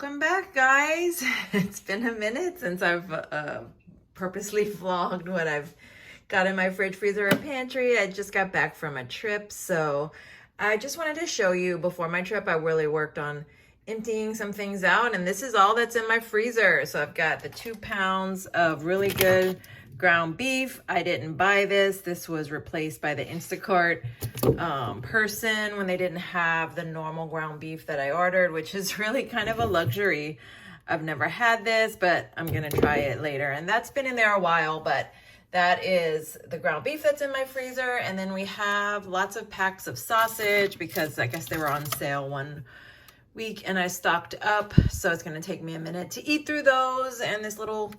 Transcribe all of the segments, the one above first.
Welcome back, guys. It's been a minute since I've purposely vlogged what I've got in my fridge, freezer, and pantry. I just got back from a trip, so I just wanted to show you. Before my trip, I really worked on emptying some things out, and this is all that's in my freezer. So I've got the 2 pounds of really good ground beef. I didn't buy this. This was replaced by the Instacart person when they didn't have the normal ground beef that I ordered, which is really kind of a luxury. I've never had this, but I'm gonna try it later. And that's been in there a while, but that is the ground beef that's in my freezer. And then we have lots of packs of sausage because I guess they were on sale one week and I stocked up. So it's gonna take me a minute to eat through those, and this little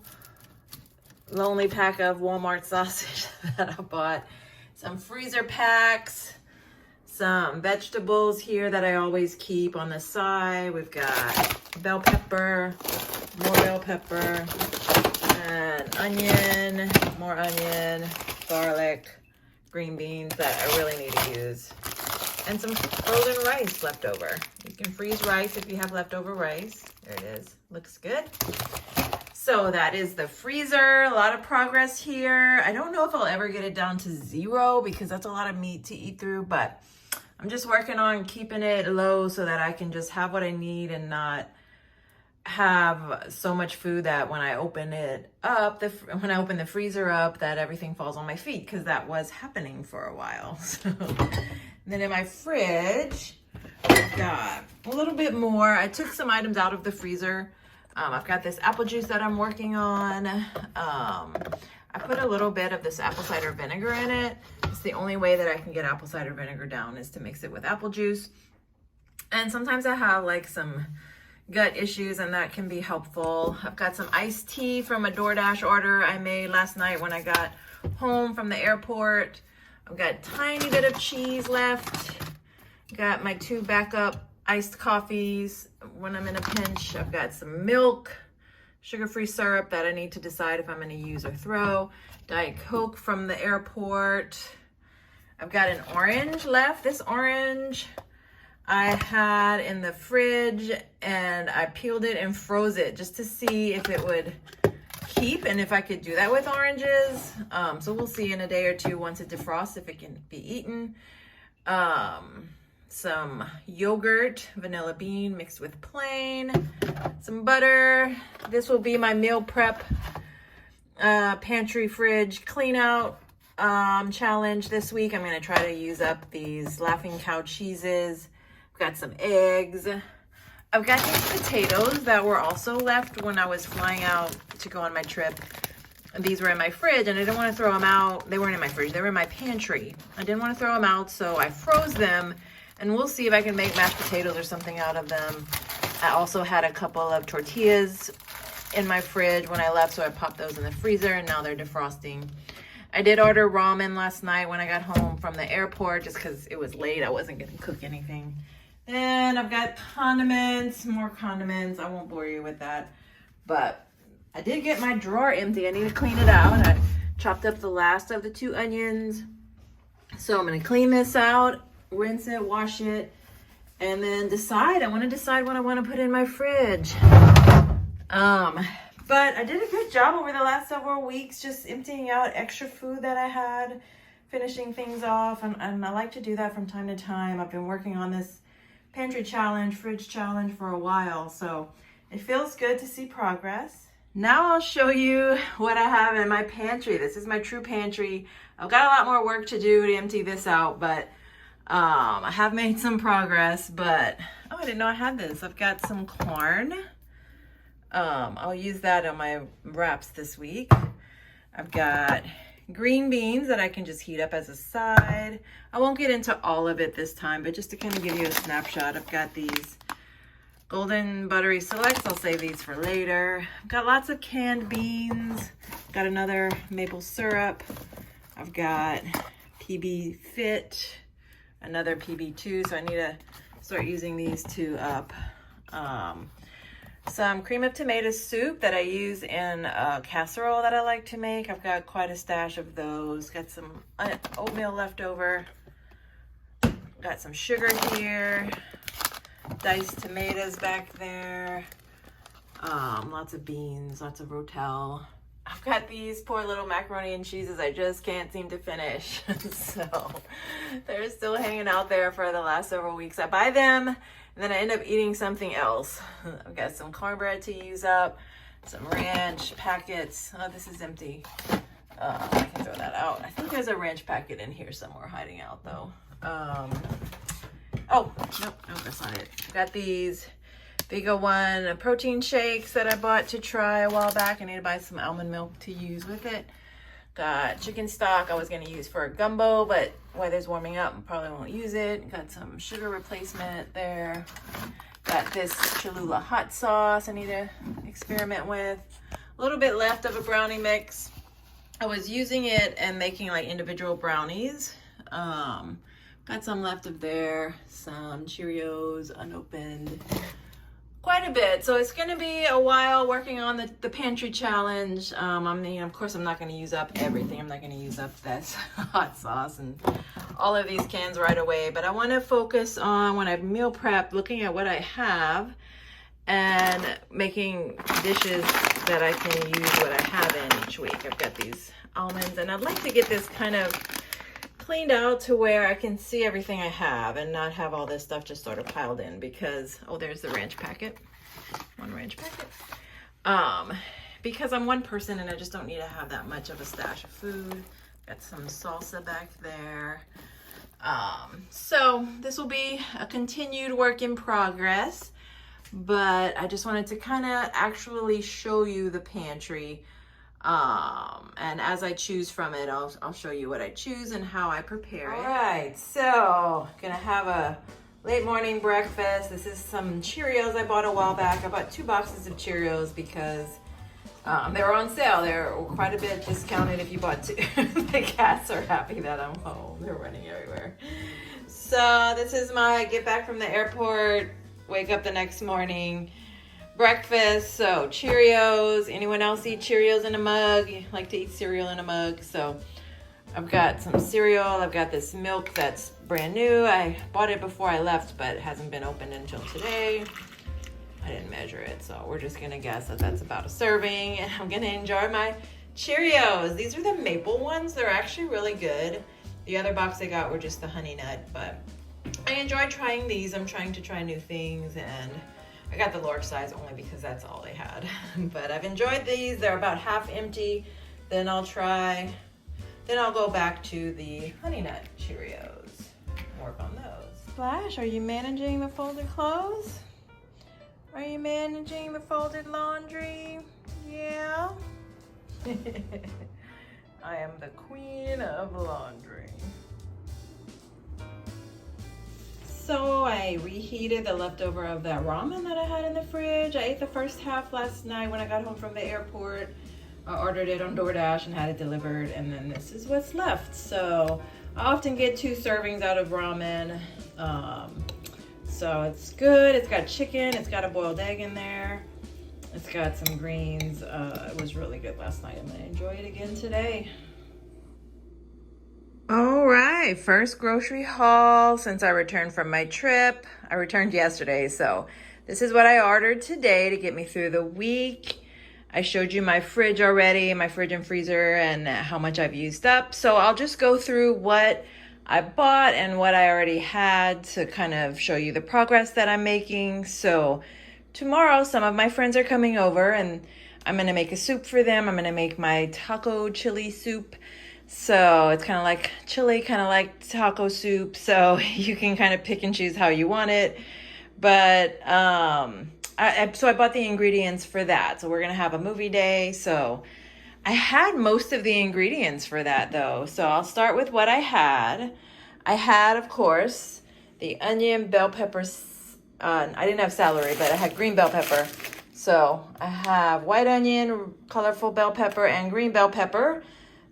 lonely pack of Walmart sausage that I bought. Some freezer packs, some vegetables here that I always keep on the side. We've got bell pepper, more bell pepper, and onion, more onion, garlic, green beans that I really need to use, and some frozen rice left over. You can freeze rice if you have leftover rice. There it is. Looks good. So that is the freezer. A lot of progress here. I don't know if I'll ever get it down to 0 because that's a lot of meat to eat through, but I'm just working on keeping it low so that I can just have what I need and not have so much food that when I open it up, when I open the freezer up, that everything falls on my feet, because that was happening for a while. So then in my fridge, I've got a little bit more. I took some items out of the freezer. I've got this apple juice that I'm working on. I put a little bit of this apple cider vinegar in it. It's the only way that I can get apple cider vinegar down is to mix it with apple juice. And sometimes I have like some gut issues and that can be helpful. I've got some iced tea from a DoorDash order I made last night when I got home from the airport. I've got a tiny bit of cheese left. Got my 2 backup iced coffees when I'm in a pinch. I've got some milk, sugar-free syrup that I need to decide if I'm going to use or throw. Diet Coke from the airport. I've got an orange left. This orange I had in the fridge and I peeled it and froze it just to see if it would keep and if I could do that with oranges. So we'll see in a day or two once it defrosts if it can be eaten. Some yogurt, vanilla bean mixed with plain, some butter. This will be my meal prep pantry fridge clean out challenge this week. I'm going to try to use up these Laughing Cow cheeses. I've got some eggs. I've got these potatoes that were also left when I was flying out to go on my trip. These were in my fridge and I didn't want to throw them out. They weren't in my fridge, they were in my pantry. I didn't want to throw them out, so I froze them. And we'll see if I can make mashed potatoes or something out of them. I also had a couple of tortillas in my fridge when I left, so I popped those in the freezer and now they're defrosting. I did order ramen last night when I got home from the airport just because it was late. I wasn't going to cook anything. And I've got condiments, more condiments. I won't bore you with that. But I did get my drawer empty. I need to clean it out. I chopped up the last of the 2 onions. So I'm going to clean this out, rinse it, wash it, and then decide. I want to decide what I want to put in my fridge. But I did a good job over the last several weeks just emptying out extra food that I had, finishing things off, and I like to do that from time to time. I've been working on this pantry challenge, fridge challenge for a while, so it feels good to see progress. Now I'll show you what I have in my pantry. This is my true pantry. I've got a lot more work to do to empty this out, but I have made some progress. But oh, I didn't know I had this. I've got some corn. I'll use that on my wraps this week. I've got green beans that I can just heat up as a side. I won't get into all of it this time, but just to kind of give you a snapshot, I've got these golden buttery selects. I'll save these for later. I've got lots of canned beans. Got another maple syrup. I've got PB Fit, another PB2, so I need to start using these 2 up. Some cream of tomato soup that I use in a casserole that I like to make. I've got quite a stash of those. Got some oatmeal left over. Got some sugar here. Diced tomatoes back there. Lots of beans, lots of rotel. I've got these poor little macaroni and cheeses I just can't seem to finish. So they're still hanging out there for the last several weeks. I buy them and then I end up eating something else. I've got some cornbread to use up, some ranch packets. Oh, this is empty. I can throw that out. I think there's a ranch packet in here somewhere hiding out though. Oh, nope, that's not it. Got these Vacay One protein shakes that I bought to try a while back. I need to buy some almond milk to use with it. Got chicken stock I was going to use for a gumbo, but weather's warming up and probably won't use it. Got some sugar replacement there. Got this Cholula hot sauce I need to experiment with. A little bit left of a brownie mix. I was using it and making like individual brownies. Got some left of there. Some Cheerios unopened. Quite a bit. So it's going to be a while working on the pantry challenge. I mean, of course, I'm not going to use up everything. I'm not going to use up this hot sauce and all of these cans right away. But I want to focus on when I meal prep, looking at what I have and making dishes that I can use what I have in each week. I've got these almonds and I'd like to get this kind of cleaned out to where I can see everything I have and not have all this stuff just sort of piled in because, oh, there's the ranch packet. One ranch packet. Because I'm one person and I just don't need to have that much of a stash of food. Got some salsa back there. So this will be a continued work in progress, but I just wanted to kind of actually show you the pantry. And as I choose from it, I'll show you what I choose and how I prepare it. All right, so gonna have a late morning breakfast. This is some Cheerios I bought a while back. I bought 2 boxes of Cheerios because they were on sale. They're quite a bit discounted if you bought 2. The cats are happy that I'm home. They're running everywhere. So this is my get back from the airport, wake up the next morning, breakfast. So Cheerios. Anyone else eat Cheerios in a mug? You like to eat cereal in a mug? So I've got some cereal. I've got this milk that's brand new. I bought it before I left, but it hasn't been opened until today. I didn't measure it, so we're just gonna guess that that's about a serving. And I'm gonna enjoy my Cheerios. These are the maple ones. They're actually really good. The other box I got were just the honey nut, but I enjoy trying these. I'm trying to try new things, and I got the large size only because that's all they had. But I've enjoyed these. They're about half empty. Then I'll go back to the honey nut Cheerios. Work on those. Flash, are you managing the folded clothes? Are you managing the folded laundry? Yeah. I am the queen of laundry. So I reheated the leftover of that ramen that I had in the fridge. I ate the first half last night when I got home from the airport. I ordered it on DoorDash and had it delivered, and then this is what's left. So I often get 2 servings out of ramen. So it's good. It's got chicken. It's got a boiled egg in there. It's got some greens. It was really good last night. I'm gonna enjoy it again today. All right, first grocery haul since I returned from my trip. I returned yesterday, so this is what I ordered today to get me through the week. I showed you my fridge already, my fridge and freezer, and how much I've used up. So I'll just go through what I bought and what I already had to kind of show you the progress that I'm making. So tomorrow, some of my friends are coming over and I'm gonna make a soup for them. I'm gonna make my taco chili soup. So it's kind of like chili, kind of like taco soup. So you can kind of pick and choose how you want it. But so I bought the ingredients for that. So we're going to have a movie day. So I had most of the ingredients for that though. So I'll start with what I had. I had, of course, the onion, bell peppers. I didn't have celery, but I had green bell pepper. So I have white onion, colorful bell pepper, and green bell pepper.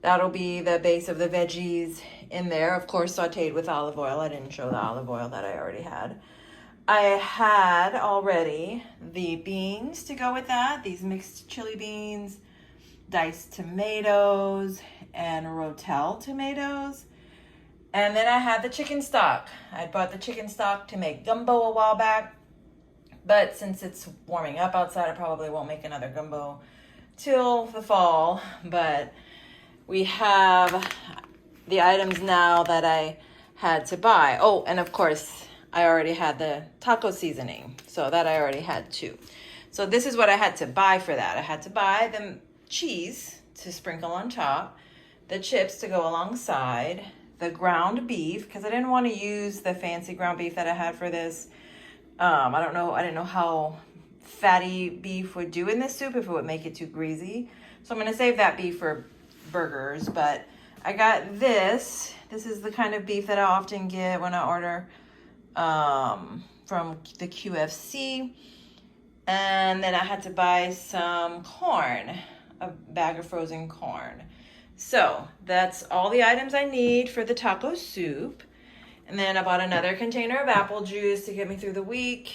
That'll be the base of the veggies in there. Of course, sauteed with olive oil. I didn't show the olive oil that I already had. I had already the beans to go with that. These mixed chili beans, diced tomatoes, and rotel tomatoes. And then I had the chicken stock. I bought the chicken stock to make gumbo a while back. But since it's warming up outside, I probably won't make another gumbo till the fall. But we have the items now that I had to buy. Oh, and of course, I already had the taco seasoning, so that I already had too. So this is what I had to buy for that. I had to buy the cheese to sprinkle on top, the chips to go alongside, the ground beef, because I didn't want to use the fancy ground beef that I had for this. I didn't know how fatty beef would do in this soup, if it would make it too greasy. So I'm going to save that beef for burgers, but I got this. This is the kind of beef that I often get when I order from the QFC. And then I had to buy some corn, a bag of frozen corn. So that's all the items I need for the taco soup. And then I bought another container of apple juice to get me through the week.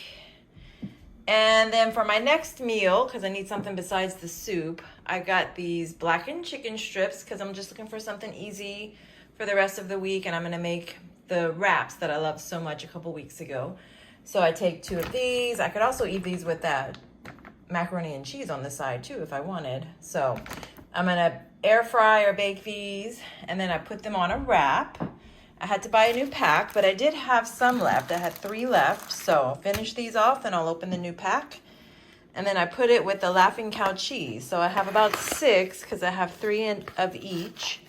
And then for my next meal, because I need something besides the soup, I got these blackened chicken strips because I'm just looking for something easy for the rest of the week. And I'm going to make the wraps that I loved so much a couple weeks ago. So I take 2 of these. I could also eat these with that macaroni and cheese on the side too if I wanted. So I'm going to air fry or bake these, and then I put them on a wrap. I had to buy a new pack, but I did have some left. I had 3 left. So I'll finish these off and I'll open the new pack. And then I put it with the Laughing Cow cheese. So I have about 6 because I have 3 of each.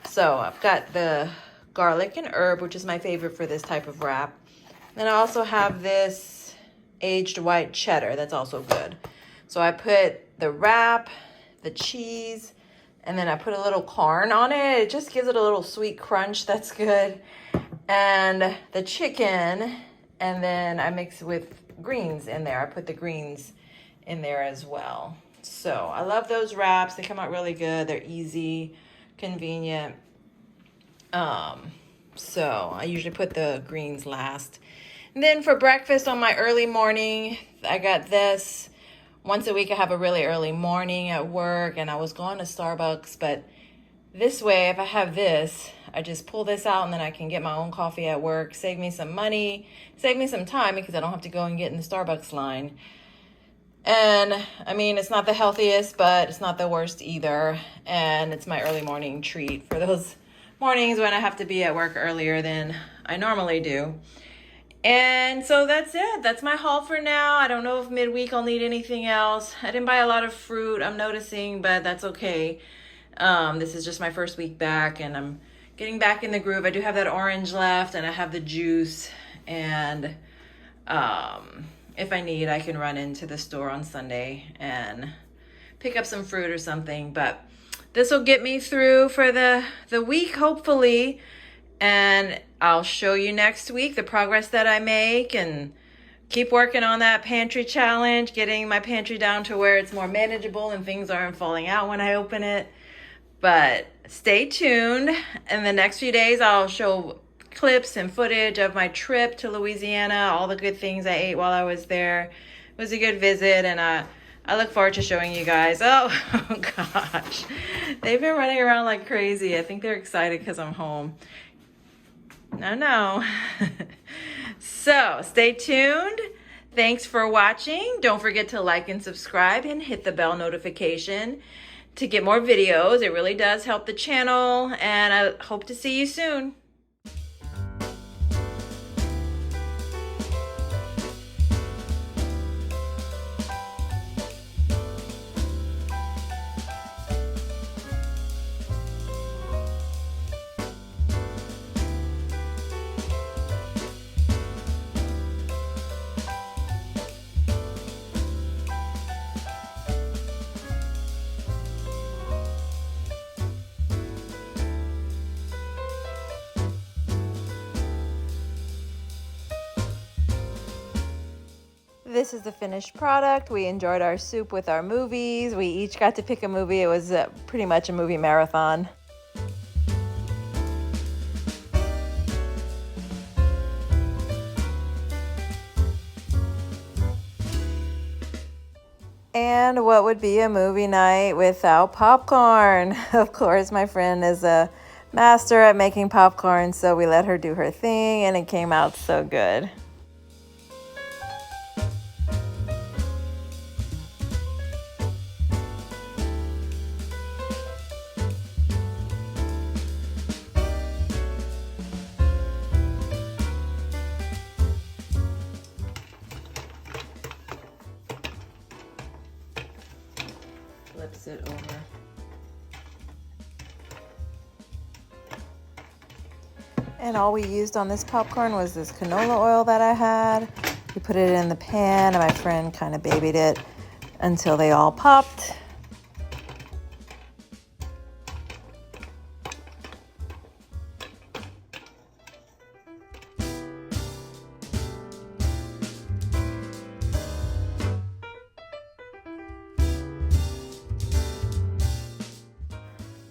So I've got the garlic and herb, which is my favorite for this type of wrap. Then I also have this aged white cheddar. That's also good. So I put the wrap, the cheese, and then I put a little corn on it. It just gives it a little sweet crunch. That's good. And the chicken, and then I mix with greens in there. I put the greens in there as well. So I love those wraps. They come out really good. They're easy, convenient. So I usually put the greens last. And then for breakfast on my early morning, I got this. Once a week I have a really early morning at work, and I was going to Starbucks, but this way, if I have this, I just pull this out and then I can get my own coffee at work, save me some money, save me some time because I don't have to go and get in the Starbucks line. And I mean, it's not the healthiest, but it's not the worst either. And it's my early morning treat for those mornings when I have to be at work earlier than I normally do. And so that's it. That's my haul for now. I don't know if midweek I'll need anything else. I didn't buy a lot of fruit, I'm noticing, but that's okay. This is just my first week back and I'm getting back in the groove. I do have that orange left and I have the juice. And if I need, I can run into the store on Sunday and pick up some fruit or something. But this will get me through for the week, hopefully. And I'll show you next week the progress that I make and keep working on that pantry challenge, getting my pantry down to where it's more manageable and things aren't falling out when I open it. But stay tuned. In the next few days, I'll show clips and footage of my trip to Louisiana, all the good things I ate while I was there. It was a good visit, and I look forward to showing you guys. Oh gosh, they've been running around like crazy. I think they're excited because I'm home. No. So stay tuned. Thanks for watching. Don't forget to like and subscribe and hit the bell notification to get more videos. It really does help the channel, and I hope to see you soon. This is the finished product. We enjoyed our soup with our movies. We each got to pick a movie. It was pretty much a movie marathon. And what would be a movie night without popcorn? Of course, my friend is a master at making popcorn, so we let her do her thing, and it came out so good. flips it over. And all we used on this popcorn was this canola oil that I had. We put it in the pan and my friend kind of babied it until they all popped.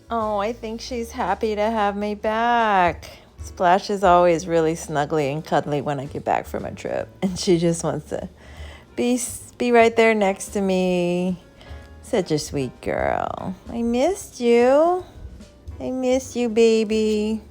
Oh, I think she's happy to have me back. Splash is always really snuggly and cuddly when I get back from a trip. And she just wants to be right there next to me. Such a sweet girl. I missed you. I missed you, baby.